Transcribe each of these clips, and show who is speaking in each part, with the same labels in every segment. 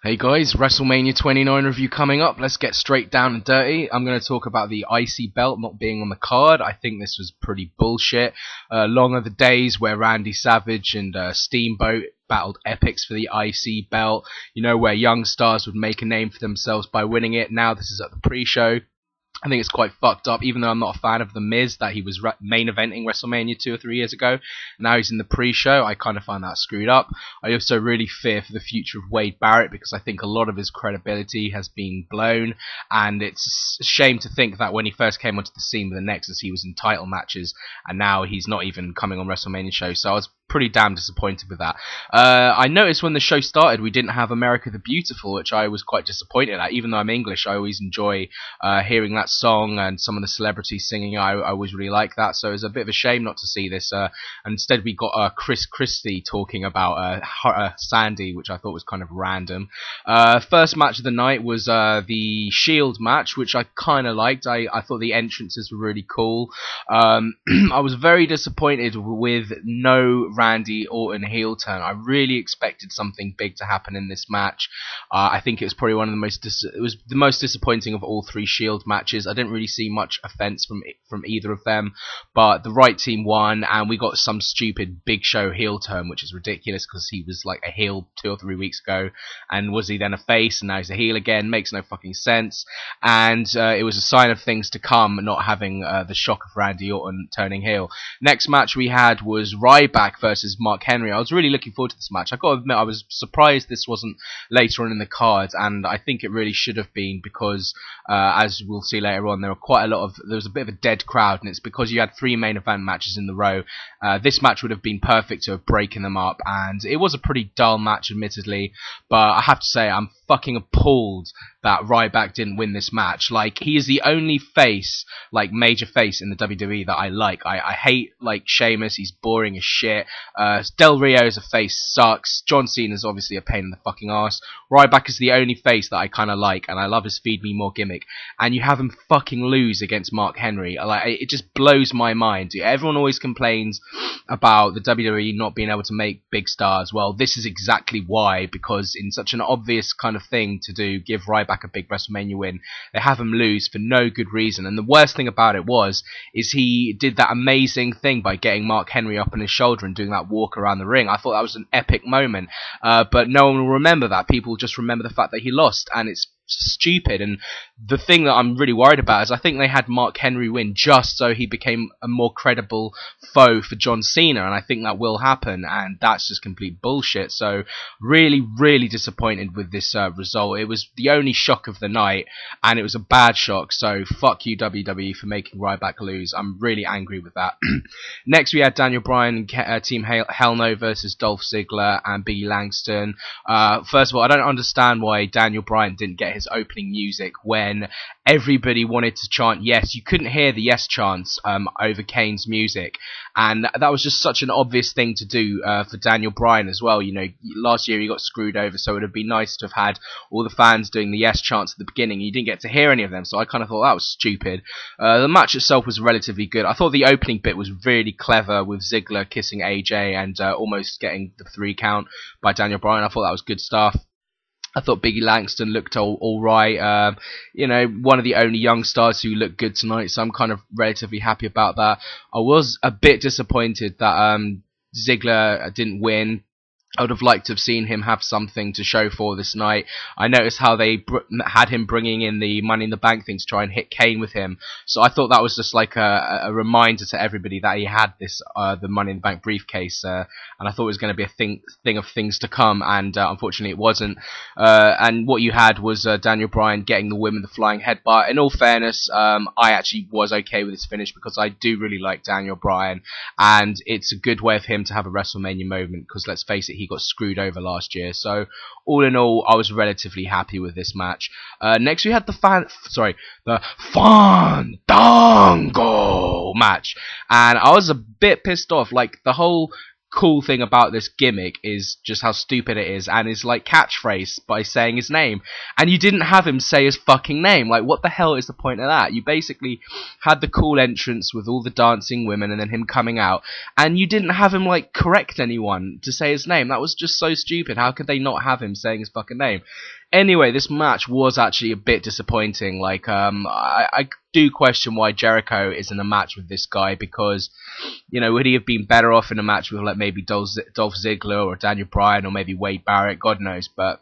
Speaker 1: Hey guys, WrestleMania 29 review coming up. Let's get straight down and dirty. I'm going to talk about the IC belt not being on the card. I think this was pretty bullshit. Long are the days where Randy Savage and Steamboat battled epics for the IC belt. You know, where young stars would make a name for themselves by winning it. Now this is at the pre-show. I think it's quite fucked up, even though I'm not a fan of The Miz, that he was main eventing WrestleMania 2 or 3 years ago. Now he's in the pre-show. I kind of find that screwed up. I also really fear for the future of Wade Barrett, because I think a lot of his credibility has been blown, and it's a shame to think that when he first came onto the scene with the Nexus, he was in title matches, and now he's not even coming on WrestleMania shows, so I was pretty damn disappointed with that. I noticed when the show started we didn't have America the Beautiful, which I was quite disappointed at. Even though I'm English, I always enjoy hearing that song and some of the celebrities singing. I always really like that, so it was a bit of a shame not to see this. And instead we got Chris Christie talking about Sandy, which I thought was kind of random. First match of the night was the Shield match, which I kind of liked. I thought the entrances were really cool. I was very disappointed with no Randy Orton heel turn. I really expected something big to happen in this match. I think it was probably one of the most disappointing of all three Shield matches. I didn't really see much offense from either of them, but the right team won, and we got some stupid Big Show heel turn, which is ridiculous because he was like a heel 2 or 3 weeks ago, and was he then a face and now he's a heel again? Makes no fucking sense. And it was a sign of things to come, not having the shock of Randy Orton turning heel. Next match we had was Ryback versus Mark Henry. I was really looking forward to this match. I got to admit, I was surprised this wasn't later on in the card, and I think it really should have been, because as we'll see later on, there was a bit of a dead crowd, and it's because you had 3 main event matches in the row. This match would have been perfect to have broken them up, and it was a pretty dull match, admittedly, but I have to say I'm fucking appalled that Ryback didn't win this match. Like, he is the only face, like major face in the WWE that I like. I hate like Sheamus, he's boring as shit. Del Rio as a face sucks. John Cena is obviously a pain in the fucking ass. Ryback is the only face that I kind of like, and I love his feed me more gimmick. And you have him fucking lose against Mark Henry. Like, it just blows my mind. Everyone always complains about the WWE not being able to make big stars. Well, this is exactly why, because in such an obvious kind of thing to do, give Ryback a big WrestleMania win, they have him lose for no good reason. And the worst thing about it is he did that amazing thing by getting Mark Henry up on his shoulder and doing that walk around the ring. I thought that was an epic moment, but no one will remember that. People just remember the fact that he lost, and it's stupid. And the thing that I'm really worried about is I think they had Mark Henry win just so he became a more credible foe for John Cena, and I think that will happen, and that's just complete bullshit. So really disappointed with this result. It was the only shock of the night, and it was a bad shock, so fuck you WWE for making Ryback lose. I'm really angry with that. Next we had Daniel Bryan and Team Hell No versus Dolph Ziggler and Biggie Langston. First of all, I don't understand why Daniel Bryan didn't get his opening music when everybody wanted to chant yes. You couldn't hear the yes chants over Kane's music, and that was just such an obvious thing to do for Daniel Bryan as well. You know, last year he got screwed over, so it would have been nice to have had all the fans doing the yes chants at the beginning. You didn't get to hear any of them, so I kind of thought that was stupid. The match itself was relatively good. I thought the opening bit was really clever, with Ziggler kissing AJ and almost getting the 3 count by Daniel Bryan. I thought that was good stuff. I thought Biggie Langston looked all right. You know, one of the only young stars who looked good tonight, so I'm kind of relatively happy about that. I was a bit disappointed that Ziggler didn't win. I would have liked to have seen him have something to show for this night. I noticed how they had him bringing in the Money in the Bank thing to try and hit Kane with him. So I thought that was just like a reminder to everybody that he had this the Money in the Bank briefcase, and I thought it was going to be a thing of things to come, and unfortunately it wasn't. And what you had was Daniel Bryan getting the win with the flying headbutt. In all fairness, I actually was okay with this finish because I do really like Daniel Bryan, and it's a good way of him to have a WrestleMania moment, because let's face it, he got screwed over last year. So all in all, I was relatively happy with this match. Next we had the Faaaaandaaaangooooooo match, and I was a bit pissed off. Like, the whole cool thing about this gimmick is just how stupid it is, and his like catchphrase by saying his name, and you didn't have him say his fucking name. Like, what the hell is the point of that? You basically had the cool entrance with all the dancing women and then him coming out, and you didn't have him like correct anyone to say his name. That was just so stupid. How could they not have him saying his fucking name? Anyway, this match was actually a bit disappointing. Like, I do question why Jericho is in a match with this guy, because, you know, would he have been better off in a match with like maybe Dolph Ziggler or Daniel Bryan or maybe Wade Barrett? God knows, but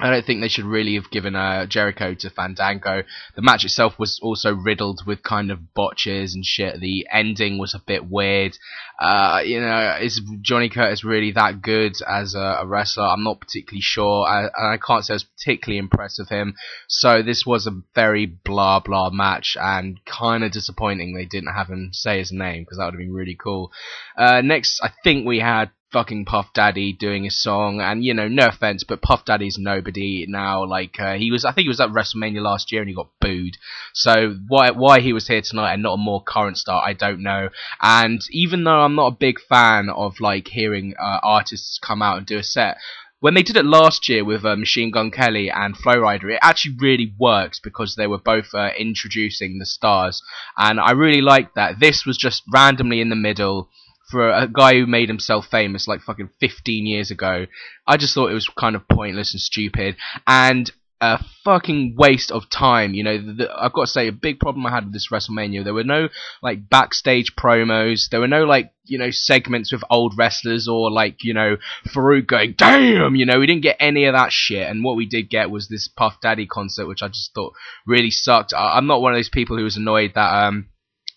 Speaker 1: I don't think they should really have given Jericho to Fandango. The match itself was also riddled with kind of botches and shit. The ending was a bit weird. You know, is Johnny Curtis really that good as a wrestler? I'm not particularly sure. I can't say I was particularly impressed with him. So this was a very blah blah match, and kind of disappointing they didn't have him say his name, because that would have been really cool. Next, I think we had fucking Puff Daddy doing his song, and you know, no offense, but Puff Daddy's nobody now. Like, I think he was at WrestleMania last year and he got booed. So why he was here tonight and not a more current star, I don't know. And even though I'm not a big fan of like hearing artists come out and do a set, when they did it last year with Machine Gun Kelly and Flow Rider, it actually really works because they were both introducing the stars, and I really liked that. This was just randomly in the middle for a guy who made himself famous like fucking 15 years ago. I just thought it was kind of pointless and stupid, and a fucking waste of time. You know, I've got to say, a big problem I had with this WrestleMania, there were no like backstage promos, there were no like, you know, segments with old wrestlers, or like, you know, Farouk going, damn, you know, we didn't get any of that shit. And what we did get was this Puff Daddy concert, which I just thought really sucked. I'm not one of those people who was annoyed that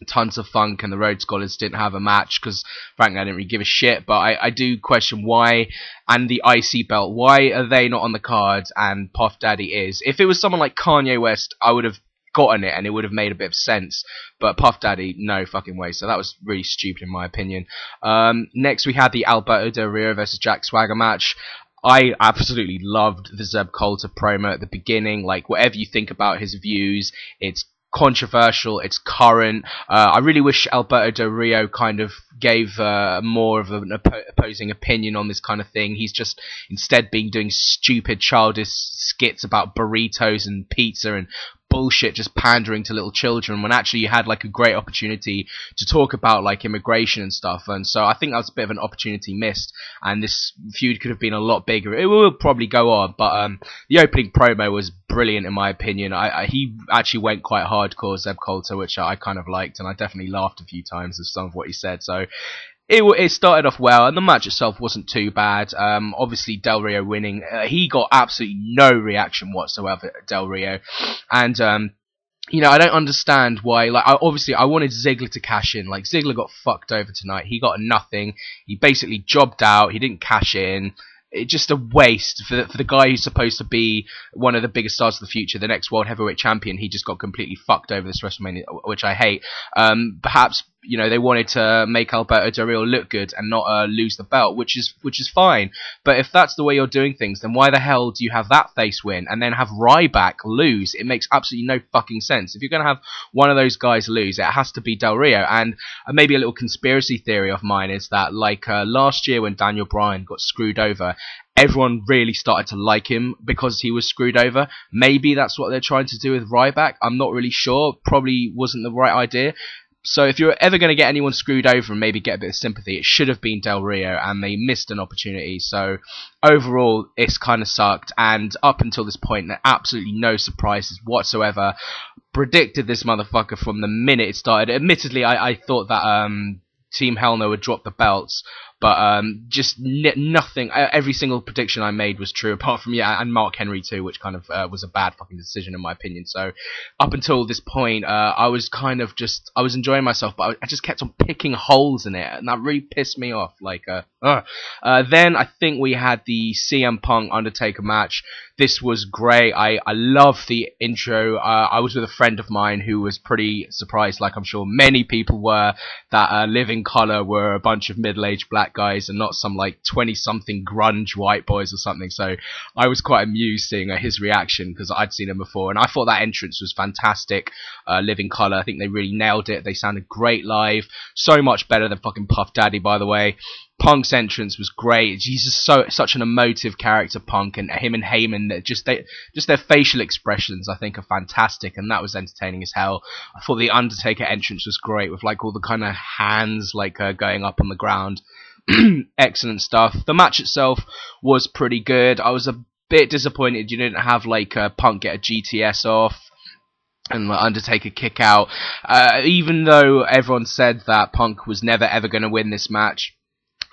Speaker 1: Tons of Funk and the Road Scholars didn't have a match, because frankly I didn't really give a shit, but I do question why. And the IC belt, why are they not on the cards and Puff Daddy is? If it was someone like Kanye West, I would have gotten it and it would have made a bit of sense, but Puff Daddy, no fucking way. So that was really stupid in my opinion. Next we had the Alberto Del Rio versus Jack Swagger match. I absolutely loved the Zeb Coulter promo at the beginning. Like, whatever you think about his views, it's controversial, it's current. I really wish Alberto Del Rio kind of gave more of an opposing opinion on this kind of thing. He's just instead been doing stupid childish skits about burritos and pizza and bullshit, just pandering to little children, when actually you had like a great opportunity to talk about like immigration and stuff. And so I think that was a bit of an opportunity missed, and this feud could have been a lot bigger. It will probably go on, but the opening promo was brilliant in my opinion. He actually went quite hardcore, Zeb Coulter, which I kind of liked, and I definitely laughed a few times at some of what he said. So it started off well, and the match itself wasn't too bad. Obviously Del Rio winning, he got absolutely no reaction whatsoever, Del Rio, and you know, I don't understand why. Like, obviously I wanted Ziggler to cash in. Like, Ziggler got fucked over tonight. He got nothing. He basically jobbed out. He didn't cash in. It's just a waste for the guy who's supposed to be one of the biggest stars of the future, the next World Heavyweight Champion. He just got completely fucked over this WrestleMania, which I hate. Perhaps, you know, they wanted to make Alberto Del Rio look good and not lose the belt, which is fine. But if that's the way you're doing things, then why the hell do you have that face win and then have Ryback lose? It makes absolutely no fucking sense. If you're going to have one of those guys lose, it has to be Del Rio. And maybe a little conspiracy theory of mine is that, like, last year when Daniel Bryan got screwed over, everyone really started to like him because he was screwed over. Maybe that's what they're trying to do with Ryback. I'm not really sure. Probably wasn't the right idea. So if you're ever going to get anyone screwed over and maybe get a bit of sympathy, it should have been Del Rio, and they missed an opportunity. So overall, it's kind of sucked, and up until this point, there are absolutely no surprises whatsoever. Predicted this motherfucker from the minute it started. Admittedly, I thought that Team Hell No would drop the belts, but just nothing. Every single prediction I made was true, apart from, yeah, and Mark Henry too, which kind of was a bad fucking decision in my opinion. So up until this point, I was kind of just, I was enjoying myself, but I just kept on picking holes in it, and that really pissed me off. Like, then I think we had the CM Punk Undertaker match. This was great. I love the intro. I was with a friend of mine who was pretty surprised, like I'm sure many people were, that Living Colour were a bunch of middle-aged black black guys and not some like 20-something grunge white boys or something. So I was quite amused seeing his reaction, because I'd seen him before, and I thought that entrance was fantastic. Living Colour, I think they really nailed it. They sounded great live, so much better than fucking Puff Daddy, by the way. Punk's entrance was great. He's just such an emotive character, Punk, and him and Heyman, just their facial expressions, I think, are fantastic, and that was entertaining as hell. I thought the Undertaker entrance was great, with like all the kind of hands like going up on the ground. Excellent stuff. The match itself was pretty good. I was a bit disappointed you didn't have like Punk get a GTS off and Undertaker kick out, even though everyone said that Punk was never ever going to win this match.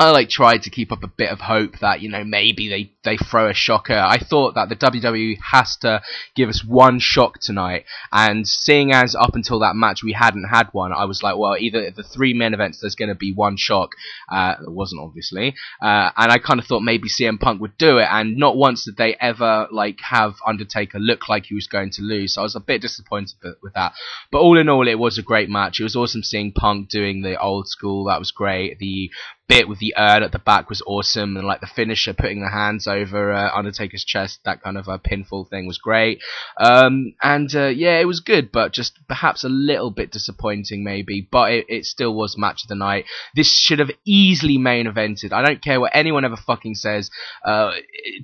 Speaker 1: I like tried to keep up a bit of hope that, you know, maybe they throw a shocker. I thought that the WWE has to give us one shock tonight, and seeing as up until that match we hadn't had one, I was like, well, either the 3 main events there's going to be one shock. It wasn't, obviously, and I kind of thought maybe CM Punk would do it, and not once did they ever like have Undertaker look like he was going to lose. So I was a bit disappointed with that. But all in all, it was a great match. It was awesome seeing Punk doing the old school. That was great. The bit with the urn at the back was awesome, and like the finisher putting the hands over Undertaker's chest, that kind of pinfall thing was great. Yeah, it was good, but just perhaps a little bit disappointing maybe, but it still was match of the night. This should have easily main evented. I don't care what anyone ever fucking says.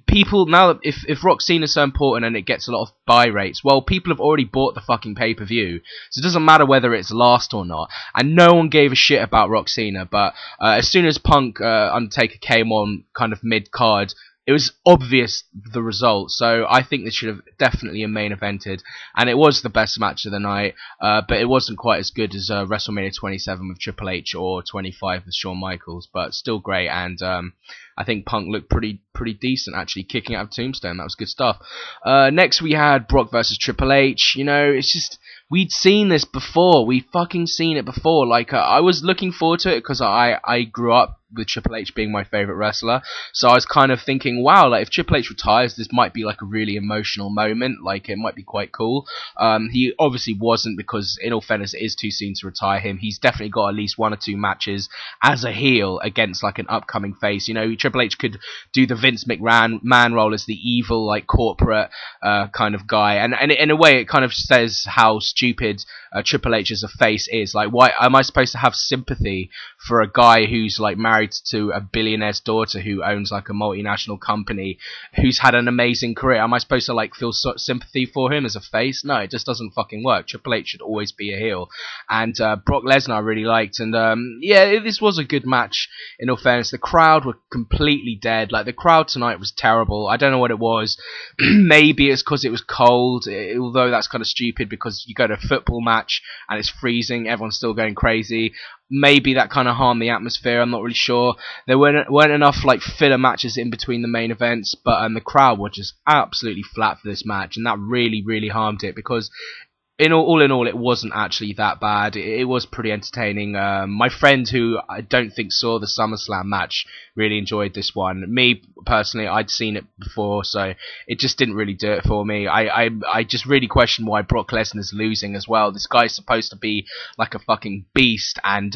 Speaker 1: People now, if Rock Cena's so important and it gets a lot of buy rates, well, people have already bought the fucking pay-per-view, so it doesn't matter whether it's last or not, and no one gave a shit about Rock Cena. But as soon as Punk Undertaker came on kind of mid-card, it was obvious the result, so I think this should have definitely a main evented, and it was the best match of the night, but it wasn't quite as good as WrestleMania 27 with Triple H or 25 with Shawn Michaels, but still great. And I think Punk looked pretty decent, actually, kicking out of Tombstone. That was good stuff. Next we had Brock versus Triple H. You know, it's just, we'd seen this before. We'd fucking seen it before. Like, I was looking forward to it because I grew up with Triple H being my favourite wrestler, so I was kind of thinking, wow, like if Triple H retires, this might be like a really emotional moment, like it might be quite cool. He obviously wasn't, because in all fairness it is too soon to retire him. He's definitely got at least 1 or 2 matches as a heel against like an upcoming face. You know, Triple H could do the Vince McMahon role as the evil, like corporate kind of guy, and in a way it kind of says how stupid Triple H as a face is. Like, why am I supposed to have sympathy for a guy who's like married to a billionaire's daughter who owns like a multinational company, who's had an amazing career? Am I supposed to like feel sympathy for him as a face? No, it just doesn't fucking work. Triple H should always be a heel. And Brock Lesnar I really liked, and yeah, this was a good match. In all fairness, the crowd were completely dead. Like, the crowd tonight was terrible. I don't know what it was. Maybe it's because it was cold, although that's kind of stupid, because you go to a football match and it's freezing, everyone's still going crazy. Maybe that kind of harmed the atmosphere, I'm not really sure. There weren't enough like filler matches in between the main events, but the crowd were just absolutely flat for this match, and that really harmed it, because all in all, it wasn't actually that bad. It was pretty entertaining. My friend, who I don't think saw the SummerSlam match, really enjoyed this one. Me, personally, I'd seen it before, so it just didn't really do it for me. I just really question why Brock Lesnar's losing as well. This guy's supposed to be like a fucking beast, and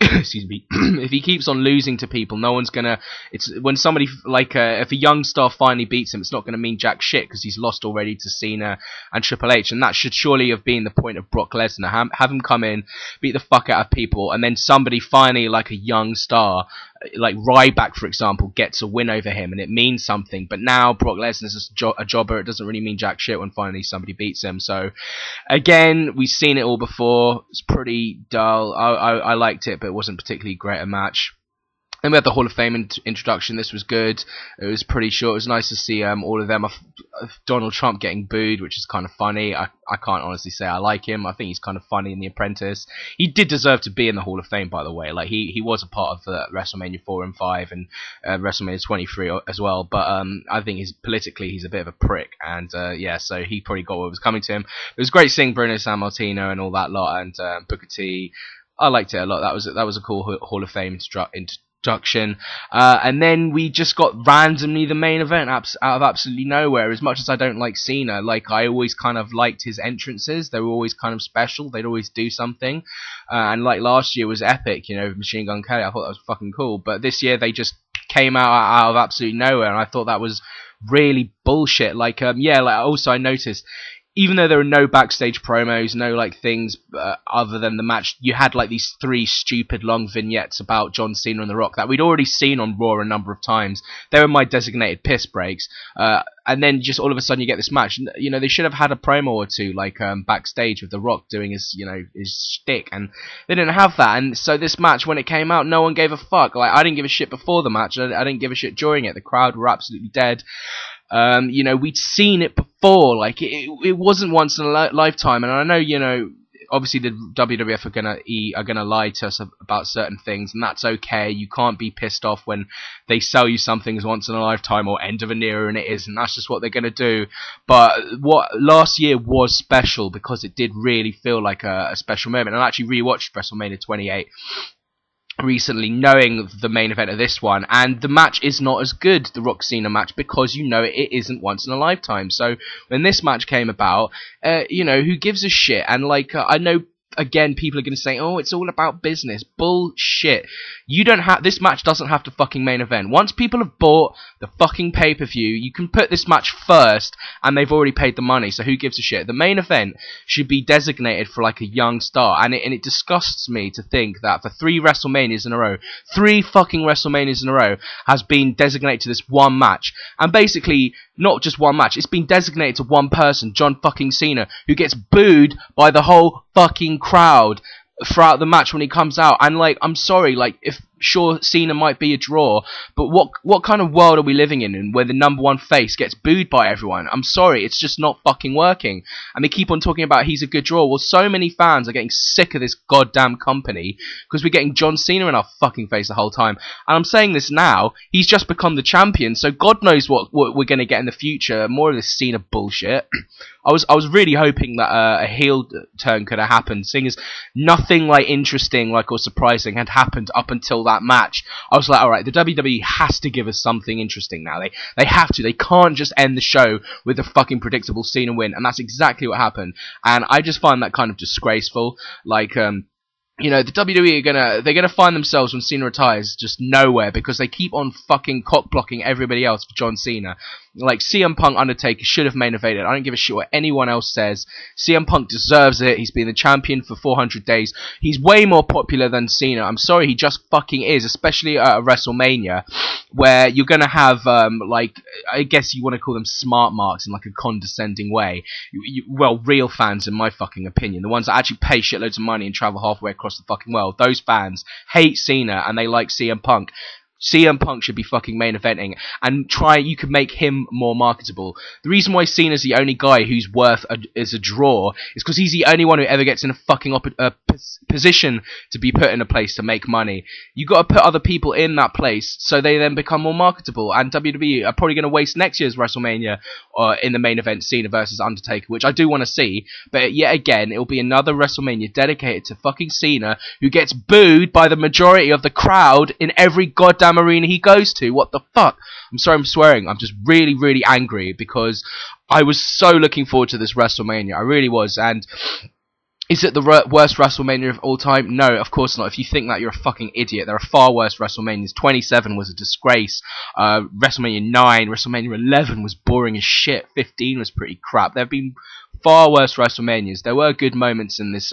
Speaker 1: excuse me, if he keeps on losing to people, no one's gonna, it's when somebody like if a young star finally beats him, it's not gonna mean jack shit, because he's lost already to Cena and Triple H, and that should surely have been the point of Brock Lesnar. Have him come in, beat the fuck out of people, and then somebody finally, like a young star like Ryback, for example, gets a win over him, and it means something. But now Brock Lesnar's a jobber. It doesn't really mean jack shit when finally somebody beats him. So again, we've seen it all before. It's pretty dull. I liked it, but it wasn't particularly great a match. Then we had the Hall of Fame introduction. This was good. It was pretty short. It was nice to see all of them. Donald Trump getting booed, which is kind of funny. I can't honestly say I like him. I think he's kind of funny in The Apprentice. He did deserve to be in the Hall of Fame, by the way. Like, he was a part of WrestleMania 4 and 5 and WrestleMania 23 as well. But I think politically he's a bit of a prick. And yeah, so he probably got what was coming to him. It was great seeing Bruno Sammartino and all that lot, and Booker T. I liked it a lot. That was a cool Hall of Fame introduction, and then we just got randomly the main event out of absolutely nowhere. As much as I don't like Cena, like, I always kind of liked his entrances. They were always kind of special. They'd always do something, and like last year was epic, you know, with Machine Gun Kelly. I thought that was fucking cool. But this year they just came out of absolutely nowhere, and I thought that was really bullshit. Like, yeah, like, also I noticed, even though there were no backstage promos, no like things other than the match, you had like these 3 stupid long vignettes about John Cena and The Rock that we'd already seen on Raw a number of times. They were my designated piss breaks. And then just all of a sudden you get this match. You know, they should have had a promo or two, like backstage with The Rock doing his, you know, his shtick, and they didn't have that. And so this match, when it came out, no one gave a fuck. Like, I didn't give a shit before the match. I didn't give a shit during it. The crowd were absolutely dead. You know, we'd seen it before. Like, it wasn't once in a lifetime. And I know, you know, obviously the WWF are gonna lie to us about certain things, and that's okay. You can't be pissed off when they sell you something as once in a lifetime or end of an era, and it isn't. That's just what they're gonna do. But what last year was special because it did really feel like a special moment. And I actually rewatched WrestleMania 28 recently, knowing the main event of this one, and the match is not as good, the Rock Cena match, because you know it isn't once in a lifetime. So when this match came about, you know, who gives a shit? And like, I know, again, people are going to say, oh, it's all about business. Bullshit. You don't have, this match doesn't have to fucking main event. Once people have bought the fucking pay-per-view, you can put this match first, and they've already paid the money, so who gives a shit? The main event should be designated for like a young star, and it disgusts me to think that for 3 WrestleManias in a row, 3 fucking WrestleManias in a row, has been designated to this one match, and basically, not just one match, it's been designated to one person, John fucking Cena, who gets booed by the whole fucking crowd throughout the match when he comes out. And like, I'm sorry, like, if sure Cena might be a draw, but what kind of world are we living in where the number 1 face gets booed by everyone? I'm sorry, it's just not fucking working. And they keep on talking about he's a good draw. Well, so many fans are getting sick of this goddamn company because we're getting John Cena in our fucking face the whole time. And I'm saying this now, he's just become the champion, so God knows what we're going to get in the future. More of this Cena bullshit. I was really hoping that a heel turn could have happened, seeing as nothing like interesting, like, or surprising had happened up until that match. I was like, alright, the WWE has to give us something interesting now. They have to. They can't just end the show with a fucking predictable Cena win, and that's exactly what happened. And I just find that kind of disgraceful. Like, you know, the WWE they're gonna find themselves when Cena retires just nowhere because they keep on fucking cock blocking everybody else for John Cena. Like, CM Punk, Undertaker should have main evented. I don't give a shit what anyone else says. CM Punk deserves it. He's been the champion for 400 days. He's way more popular than Cena. I'm sorry, he just fucking is, especially at WrestleMania, where you're gonna have, like, I guess you want to call them smart marks in like a condescending way. Well, real fans, in my fucking opinion, the ones that actually pay shitloads of money and travel halfway across the fucking world, those fans hate Cena and they like CM Punk. CM Punk should be fucking main eventing, and you could make him more marketable. The reason why Cena's the only guy who's worth is a draw is because he's the only one who ever gets in a fucking position to be put in a place to make money. You got to put other people in that place so they then become more marketable. And WWE are probably going to waste next year's WrestleMania in the main event, Cena versus Undertaker, which I do want to see. But yet again, it will be another WrestleMania dedicated to fucking Cena, who gets booed by the majority of the crowd in every goddamn arena he goes to. What the fuck? I'm sorry I'm swearing. I'm just really, really angry because I was so looking forward to this WrestleMania. I really was. And is it the worst WrestleMania of all time? No, of course not. If you think that, you're a fucking idiot. There are far worse WrestleManias. 27 was a disgrace. WrestleMania 9, WrestleMania 11 was boring as shit. 15 was pretty crap. There have been far worse WrestleManias. There were good moments in this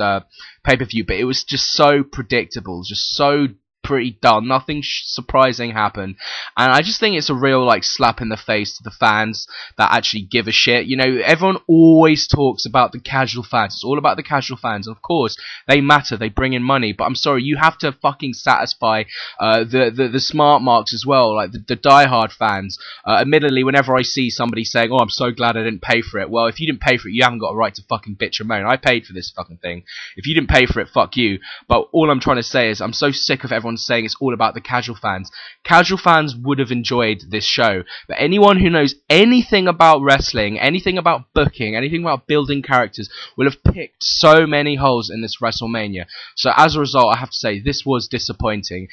Speaker 1: pay-per-view, but it was just so predictable, just so pretty dull. Nothing surprising happened, and I just think it's a real like slap in the face to the fans that actually give a shit. You know, everyone always talks about the casual fans. It's all about the casual fans, and of course they matter. They bring in money, but I'm sorry, you have to fucking satisfy the smart marks as well, like the diehard fans. Admittedly, whenever I see somebody saying, "Oh, I'm so glad I didn't pay for it," well, if you didn't pay for it, you haven't got a right to fucking bitch and moan. I paid for this fucking thing. If you didn't pay for it, fuck you. But all I'm trying to say is I'm so sick of everyone saying it's all about the casual fans. Casual fans would have enjoyed this show, but anyone who knows anything about wrestling, anything about booking, anything about building characters will have picked so many holes in this WrestleMania. So as a result, I have to say this was disappointing.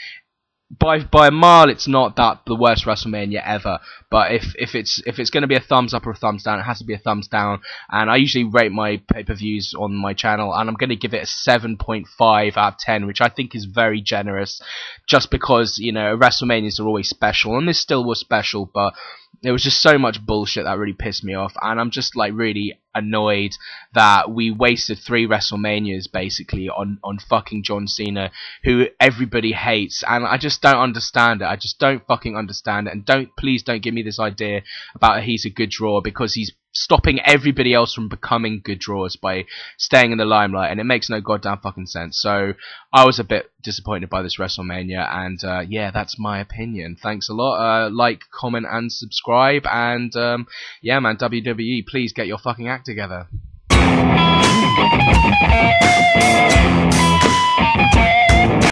Speaker 1: by a mile, it's not that the worst WrestleMania ever. But if it's going to be a thumbs up or a thumbs down, it has to be a thumbs down. And I usually rate my pay-per-views on my channel, and I'm going to give it a 7.5 out of 10, which I think is very generous. Just because, you know, WrestleManias are always special, and this still was special, but there was just so much bullshit that really pissed me off, and I'm just like really annoyed that we wasted 3 WrestleManias basically on fucking John Cena, who everybody hates, and I just don't understand it. I just don't fucking understand it, and please don't give me this idea about he's a good draw, because he's stopping everybody else from becoming good draws by staying in the limelight, and it makes no goddamn fucking sense. So I was a bit disappointed by this WrestleMania, and yeah, that's my opinion. Thanks a lot. Like, comment, and subscribe, and yeah, man, WWE, please get your fucking act together.